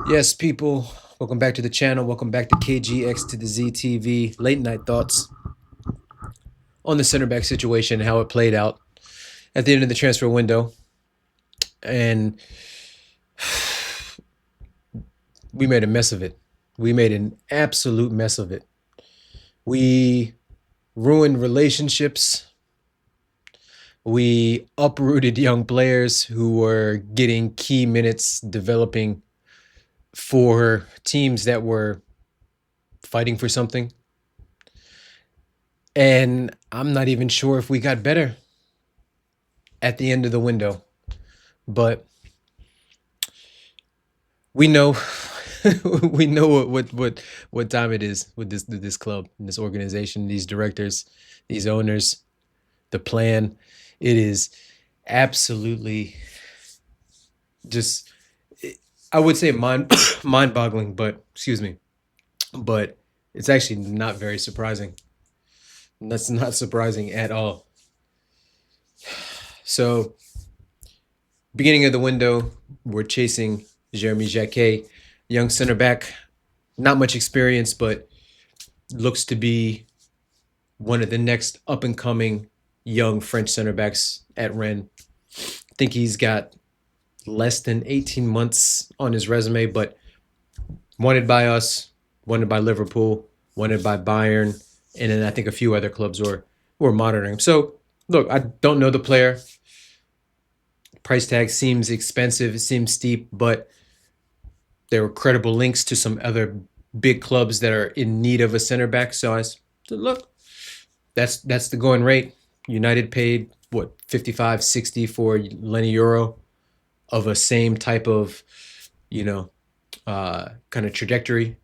Yes, people, welcome back to the channel. Welcome back to KGX to the ZTV late night thoughts on the center back situation, how it played out at the end of the transfer window. And we made a mess of it. We made an absolute mess of it. We ruined relationships. We uprooted young players who were getting key minutes developing for teams that were fighting for something. And I'm not even sure if we got better at the end of the window. But we know we know what time it is with this club, this organization, these directors, these owners, the plan. It is absolutely just, I would say, mind-boggling, but excuse me, but it's actually not very surprising. That's not surprising at all. So, beginning of the window, we're chasing Jeremy Jacquet, young center back, not much experience, but looks to be one of the next up and coming young French center backs at Rennes. I think he's got less than 18 months on his resume, but wanted by us, wanted by Liverpool, wanted by Bayern, and then I think a few other clubs were monitoring him. So, look, I don't know the player. Price tag seems expensive, it seems steep, but there were credible links to some other big clubs that are in need of a center back. So I said, look, that's the going rate. United paid what, 55, 60 for Lenny Euro of a same type of, kind of trajectory.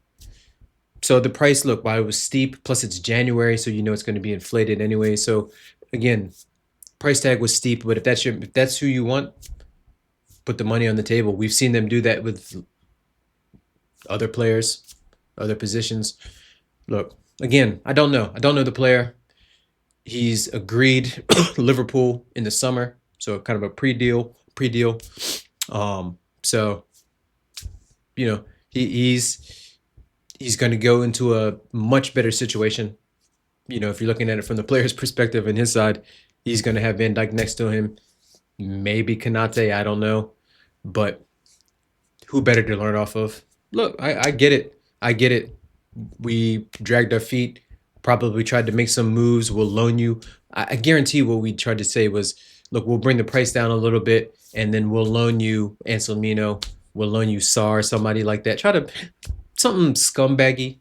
So the price, look, while it was steep, plus it's January, so it's going to be inflated anyway. So again, price tag was steep, but if that's who you want, put the money on the table. We've seen them do that with other players, other positions. Look, again, I don't know. I don't know the player. He's agreed Liverpool in the summer, so kind of a pre-deal. So he's going to go into a much better situation. If you're looking at it from the player's perspective and his side, he's going to have Van Dijk next to him, maybe Kanate, I don't know, but who better to learn off of? Look, I get it. I get it. We dragged our feet, probably tried to make some moves. We'll loan you. I guarantee what we tried to say was, look, we'll bring the price down a little bit, and then we'll loan you Anselmino. We'll loan you Sarr, somebody like that. Try to something scumbaggy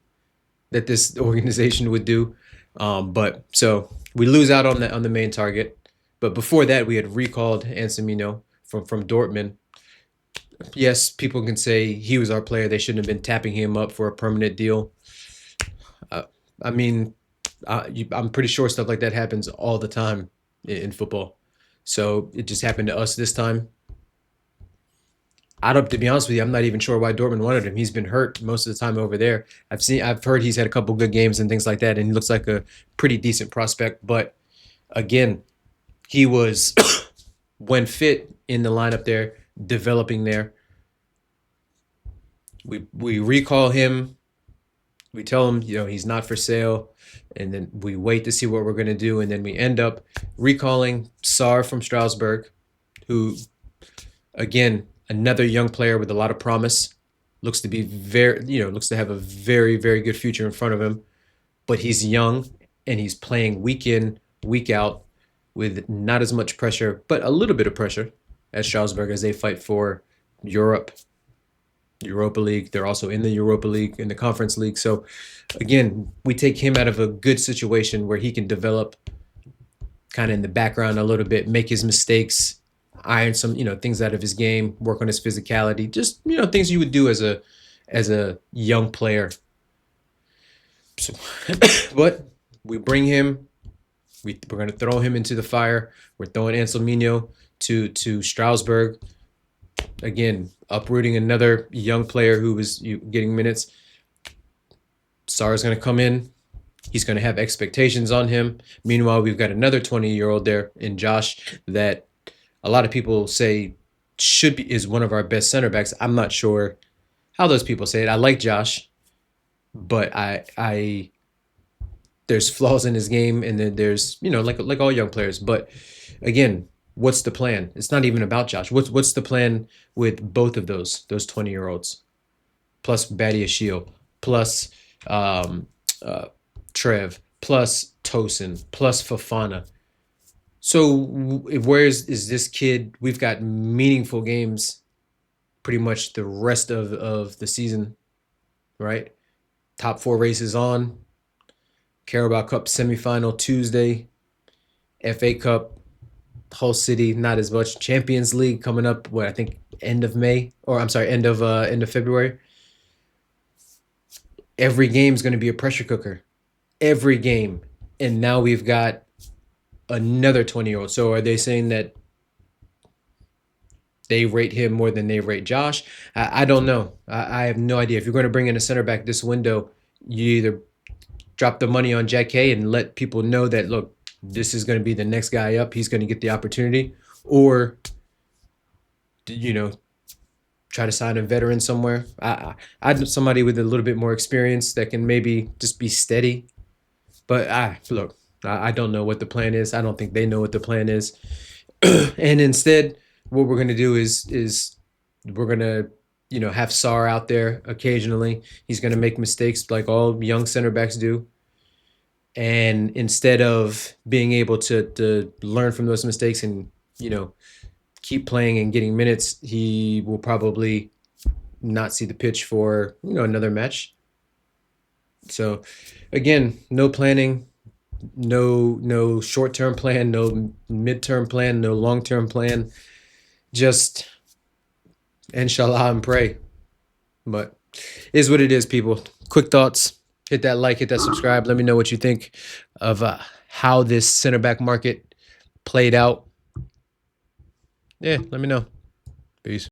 that this organization would do. But so we lose out on the main target. But before that, we had recalled Anselmino from Dortmund. Yes, people can say he was our player. They shouldn't have been tapping him up for a permanent deal. Uh, I mean, I'm pretty sure stuff like that happens all the time in football. So it just happened to us this time. To be honest with you, I'm not even sure why Dortmund wanted him. He's been hurt most of the time over there. I've heard he's had a couple good games and things like that, and he looks like a pretty decent prospect. But again, he was when fit in the lineup there, developing there. We recall him. We tell him, he's not for sale, and then we wait to see what we're going to do, and then we end up recalling Sarr from Strasbourg, who, again, another young player with a lot of promise, looks to be looks to have a very, very good future in front of him, but he's young and he's playing week in, week out with not as much pressure, but a little bit of pressure at Strasbourg as they fight for Europa League. They're also in the Europa League, in the Conference League. So again, we take him out of a good situation where he can develop kind of in the background a little bit, make his mistakes, iron some, things out of his game, work on his physicality, just, things you would do as a young player. So, but we bring him, we're going to throw him into the fire. We're throwing Anselmino to Strasbourg. Again, uprooting another young player who was getting minutes. Sarr is going to come in. He's going to have expectations on him. Meanwhile, we've got another 20-year-old there in Josh that a lot of people say is one of our best center backs. I'm not sure how those people say it. I like Josh, but I there's flaws in his game, and then there's like all young players. But again, what's the plan? It's not even about Josh. What's the plan with both of those 20-year-olds plus Badia Shield plus um, uh, Trev plus Tosin plus Fafana? So where is this kid? We've got meaningful games pretty much the rest of the season, right? Top four races on. Carabao Cup semifinal Tuesday. FA Cup, Hull City, not as much. Champions League coming up, what I think end of May, or I'm sorry, end of February. Every game is going to be a pressure cooker. Every game. And now we've got another 20-year-old. So are they saying that they rate him more than they rate Josh? I don't know. I have no idea. If you're going to bring in a center back this window, you either drop the money on Jacquet and let people know that, look, this is going to be the next guy up. He's going to get the opportunity. Or, try to sign a veteran somewhere. I'd somebody with a little bit more experience that can maybe just be steady. But look, I don't know what the plan is. I don't think they know what the plan is. And instead, what we're gonna do is we're gonna have Sarr out there occasionally. He's gonna make mistakes like all young center backs do. And instead of being able to learn from those mistakes and keep playing and getting minutes, he will probably not see the pitch for another match. So again, no planning, no short-term plan, no mid-term plan, no long-term plan. Just inshallah and pray. But is what it is, people. Quick thoughts. Hit that like, hit that subscribe. Let me know what you think of how this center back market played out. Yeah, let me know. Peace.